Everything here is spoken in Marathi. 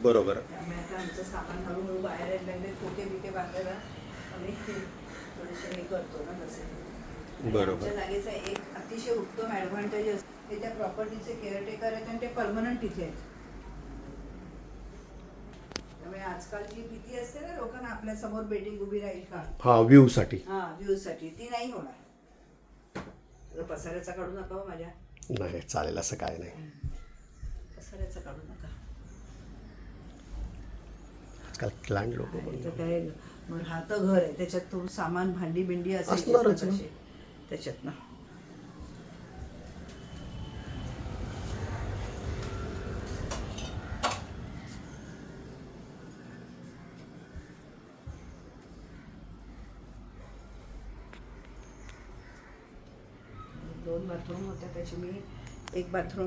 बरोबर. त्यामुळे आता आमचं सामान हळूहळू बाहेर यायला लागले. खोके बिके बांधायला आम्ही थोडेसे हे करतो ना तसे. बरोबर. आमच्या जागेचा एक अतिशय उत्तम ॲडव्हान्टेज असते, ते त्या प्रॉपर्टीचे केअरटेकर आहेत आणि ते परमनंट तिथे आहेत. त्यामुळे आजकाल जी भीती असते ना लोकांना आपल्या समोर बिल्डिंग उभी राहील का, हा, व्ह्यूसाठी. हा व्ह्यूसाठी, ती नाही होणार. पसाऱ्याचा काढू नका हो माझ्या. नाही चालेल, असं काय नाही. पसाऱ्याचा काढू नका. आजकाल क्लायंट लोक तर काय, मग हा तर घर आहे, त्याच्यात तो सामान भांडी बिंडी असणारच ना. त्याच्यात ना. दोन बाथरूम होत्या, त्याची मी एक बाथरूम